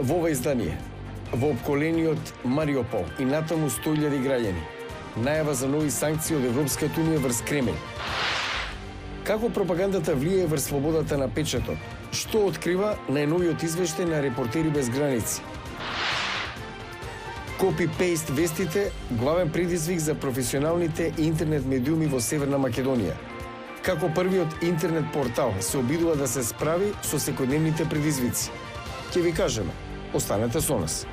Во ова издание, во опколениот Мариупол и натаму 100.000 граѓани, најава за нови санкции од Европската унија врз Кремљ. Како пропагандата влијае врз слободата на печатот? Што открива најновиот извештај на Репортери без граници? Копи-пейст вестите главен предизвик за професионалните интернет медиуми во Северна Македонија. Како првиот интернет портал се обидува да се справи со секојдневните предизвици? Ќе ви кажеме. Останете со нас.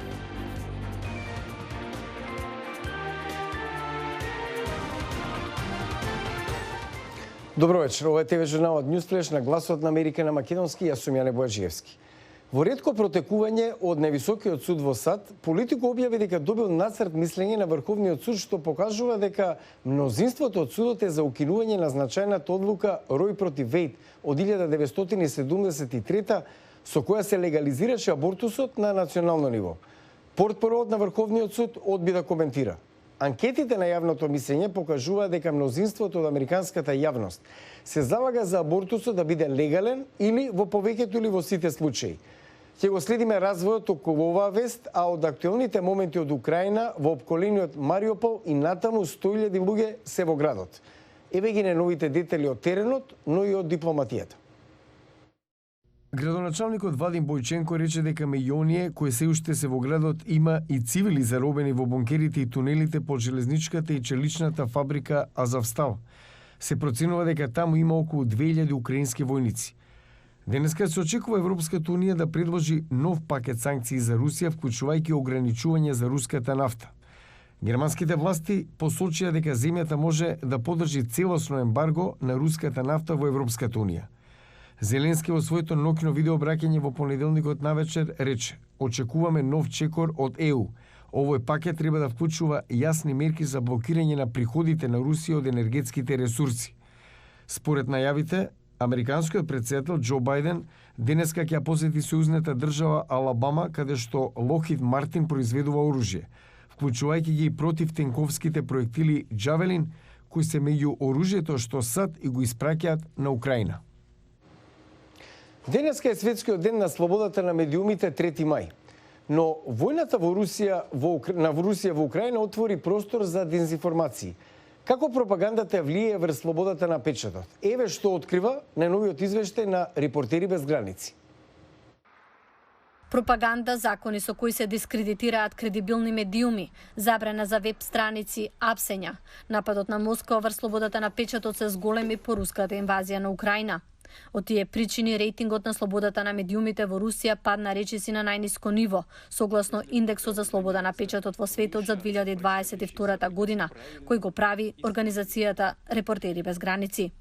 Добро вечер, ова е ТВ журналот Newsflash на Гласот на Америка на македонски, јас сум Јане Бојаджиевски. Во ретко протекување од највисокиот суд во САД, политико објави дека добил нацрт мислење на Врховниот суд што покажува дека мнозинството од судот е за укинување на значајната одлука Рој против Вејд од 1973 со која се легализираше абортусот на национално ниво. Портпаролот на Врховниот суд одби да коментира. Анкетите на јавното мислење покажува дека мнозинството од американската јавност се залага за абортусот да биде легален или во повеќето или во сите случаи. Ќе го следиме развојот околу оваа вест, а од актуелните моменти од Украина во опколениот Мариупол и натаму 100.000 луѓе се во градот. Еве ги најновите детали од теренот, но и од дипломатијата. Градоначалникот Вадим Бојченко рече дека меѓу оние кои се уште се во градот има и цивили заробени во бункерите и тунелите под железничката и челичната фабрика Азовстал. Се проценува дека таму има околу 2000 украински војници. Денеска се очекува Европската унија да предложи нов пакет санкции за Русија, вклучувајќи ограничување за руската нафта. Германските власти посочија дека земјата може да подржи целосно ембарго на руската нафта во Европската унија. Зеленски во своето ноќно видеообраќање во понеделникот навечер рече: "Очекуваме нов чекор од ЕУ. Овој пакет треба да вклучува јасни мерки за блокирање на приходите на Русија од енергетските ресурси." Според најавите, американскиот претседател Џо Бајден денеска ќе посети сојузната држава Алабама, каде што Локхид Мартин произведува оружје, вклучувајќи ги противтенковските проектили Джавелин, кои се меѓу оружјето што САД и го испраќаат на Украина. Денеска е светскиот ден на слободата на медиумите 3 мај. Но војната во Русија во Украина отвори простор за дезинформации. Како пропагандата влијае врз слободата на печатот? Еве што открива најновиот извештај на Репортери без граници. Пропаганда, закони со кои се дискредитираат кредибилни медиуми, забрана за веб страници, апсења. Нападот на Москва врз слободата на печатот се зголеми по руската инвазија на Украина. Од тие причини рейтингот на слободата на медиумите во Русија падна речиси на најниско ниво, согласно индексот за слобода на печатот во светот за 2022 година, кој го прави организацијата Репортери без граници.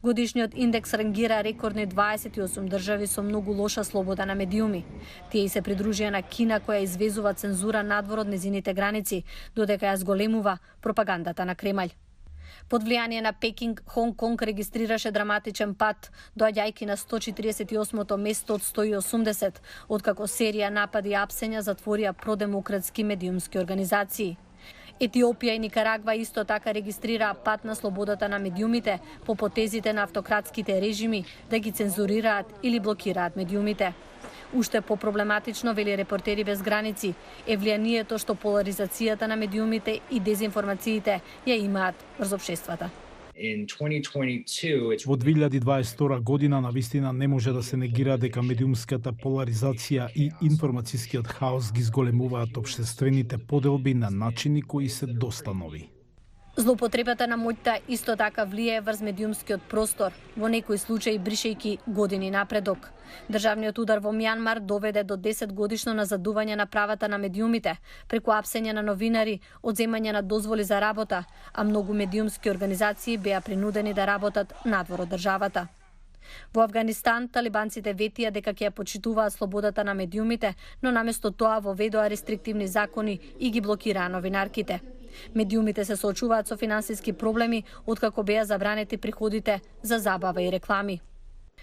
Годишниот индекс рангира рекордни 28 држави со многу лоша слобода на медиуми. Тие се придружија на Кина, која извезува цензура надвор од незините граници, додека ја зголемува пропагандата на Кремљ. Под влијание на Пекинг, Хонг Конг регистрираше драматичен пад, доаѓајќи на 148-то место од 180, откако серија напади и апсења затворија продемократски медиумски организации. Етиопија и Никарагва исто така регистрираа пад на слободата на медиумите по потезите на автократските режими да ги цензурираат или блокираат медиумите. Уште по-проблематично, вели Репортери без граници, е влијанието што поларизацијата на медиумите и дезинформациите ја имаат врз општествата. Во 2022 година навистина не може да се негира дека медиумската поларизација и информацијскиот хаос ги зголемуваат општествените поделби на начини кои се доста нови. Злоупотребата на моќта исто така влијае врз медиумскиот простор, во некои случаи бришејќи години напредок. Државниот удар во Мјанмар доведе до 10 годишно назадување на правата на медиумите, преку апсење на новинари, одземање на дозволи за работа, а многу медиумски организации беа принудени да работат надвор од државата. Во Авганистан, талибанците ветија дека ќе ја почитуваат слободата на медиумите, но наместо тоа воведоа рестриктивни закони и ги блокираа новинарките. Медиумите се соочуваат со финансиски проблеми откако беа забранети приходите за забава и реклами.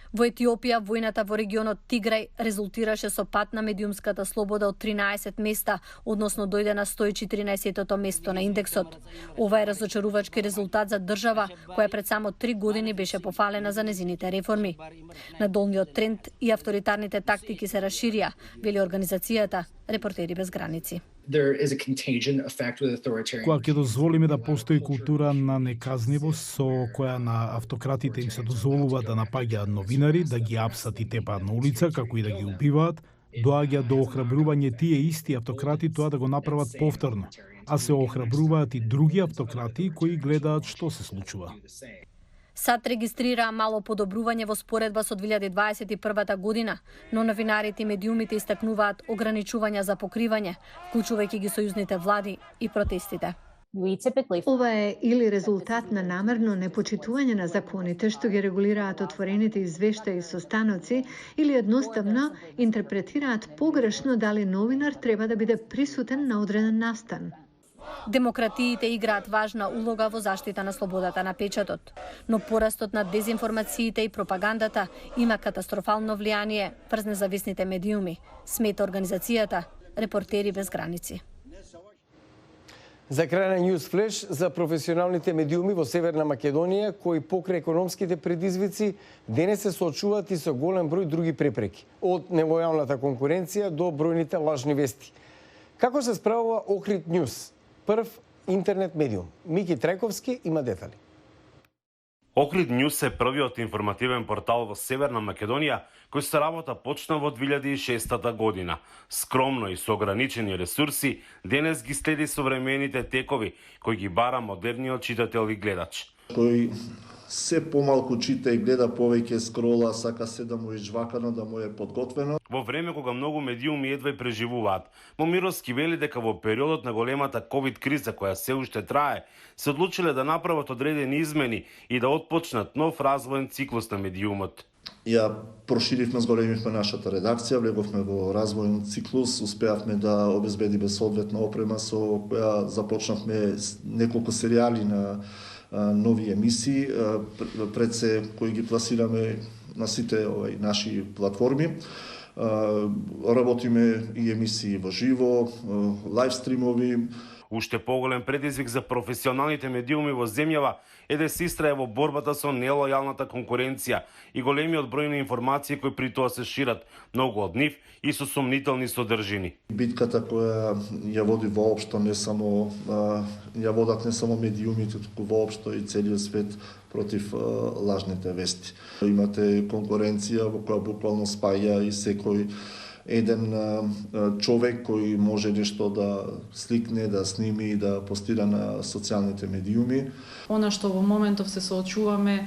Во Етиопија, војната во регионот Тиграј резултираше со пат на медиумската слобода од 13 места, односно дојде на 114-тото место на индексот. Ова е разочарувачки резултат за држава која пред само 3 години беше пофалена за незините реформи. Надолниот тренд и авторитарните тактики се расширија, вели организацијата Репортери без граници. Кога ќе дозволиме да постои култура на неказнивост со која на автократите им се дозволува да напаѓаат новинари, да ги апсат и тепаат на улица, како и да ги убиваат, доаѓа до охрабрување тие исти автократи тоа да го направат повторно, а се охрабруваат и други автократи кои гледаат што се случува. САД регистрираа мало подобрување во споредба со 2021 година, но новинарите и медиумите истакнуваат ограничувања за покривање, вклучувајќи ги сојузните влади и протестите. Ова е или резултат на намерно непочитување на законите што ги регулираат отворените извештаи со станоци, или едноставно интерпретираат погрешно дали новинар треба да биде присутен на одреден настан. Демократиите играат важна улога во заштита на слободата на печатот, но порастот на дезинформациите и пропагандата има катастрофално влијание врз независните медиуми, смета организацијата Репортери без граници. За крај на News Flash за професионалните медиуми во Северна Македонија, кои покрај економските предизвици денес се соочуваат и со голем број други препреки, од нелојалната конкуренција до бројните лажни вести. Како се справува Охрид News, прв интернет медиум? Мики Трајковски има детали. Охрид News е првиот информативен портал во Северна Македонија кој се работа почна во 2006 година. Скромно и со ограничени ресурси, денес ги следи современите текови кои ги бара модерниот читател и гледач. Кој се помалку чита и гледа, повеќе скрола, сака се да му е жвакано, да му е подготвено. Во време кога многу медиуми едва преживуваат, Момировски вели дека во периодот на големата ковид криза која се уште трае, се одлучиле да направат одредени измени и да отпочнат нов развоен циклус на медиумот. Ја проширивме, зголемивме нашата редакција, влеговме во развоен циклус, успеавме да обезбедиме соодветна опрема со која започнавме неколку серијали на нови емисии, пред се кои ги пласираме на сите наши платформи. Работиме и емисии во живо, лайв стримови. Уште поголем предизвик за професионалните медиуми во земјава е да се истрае во борбата со нелојалната конкуренција и големиот број на информации кои при тоа се шират, многу од нив и со сомнителни содржини. Битката која ја води воопшто не само ја водат не само медиумите, туку воопшто и целиот свет против лажните вести. Имате конкуренција во која буквално спаја и секој еден човек кој може нешто да сликне, да сними и да постира на социјалните медиуми. Она што во моментов се соочуваме,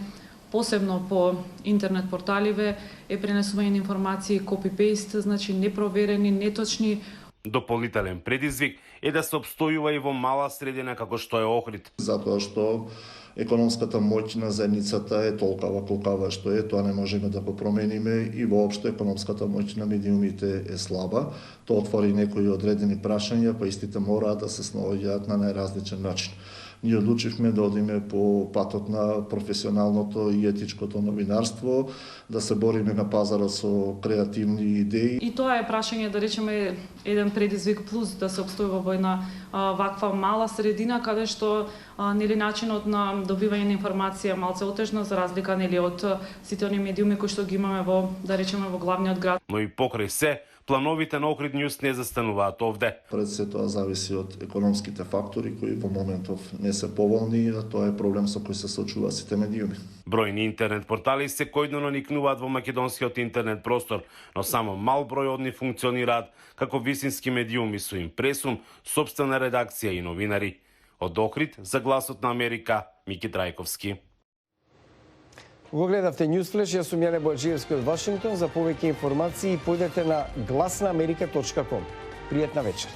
посебно по интернет порталиве, е пренесување на информации копи-пейст, значи непроверени, неточни. Дополнителен предизвик е да се обстојува и во мала средина како што е Охрид. Затоа што економската моќ на заедницата е толкова колкава што е, тоа не можеме да го промениме и воопшто економската моќ на медиумите е слаба. Тоа отвори некои одредени прашања, па истите мораат да се снаоѓаат на најразличен начин. Ние одлучивме да одиме по патот на професионалното и етичкото новинарство, да се бориме на пазарот со креативни идеи. И тоа е прашање, да речеме, еден предизвик плюс да се обстојува во една ваква мала средина, каде што нели начинот на добивање на информација малце отежно, за разлика нели од сите оние медиуми кои што ги имаме во, да речеме, во главниот град. Но и покрај се, плановите на Охрид News не застануваат овде. Пред се тоа зависи од економските фактори кои во моментов не се поволни, а тоа е проблем со кој се соочуваат сите медиуми. Бројни интернет портали секојдневно никнуваат во македонскиот интернет простор, но само мал број од нив функционираат како висински медиуми со импресум, сопствена редакција и новинари. Од Охрид за Гласот на Америка, Мики Трајковски. Го гледавте News Flash, јас сум Јане Бојаджиевски од Вашингтон. За повеќе информации појдете на гласнааmerika.com. Пријатна вечер.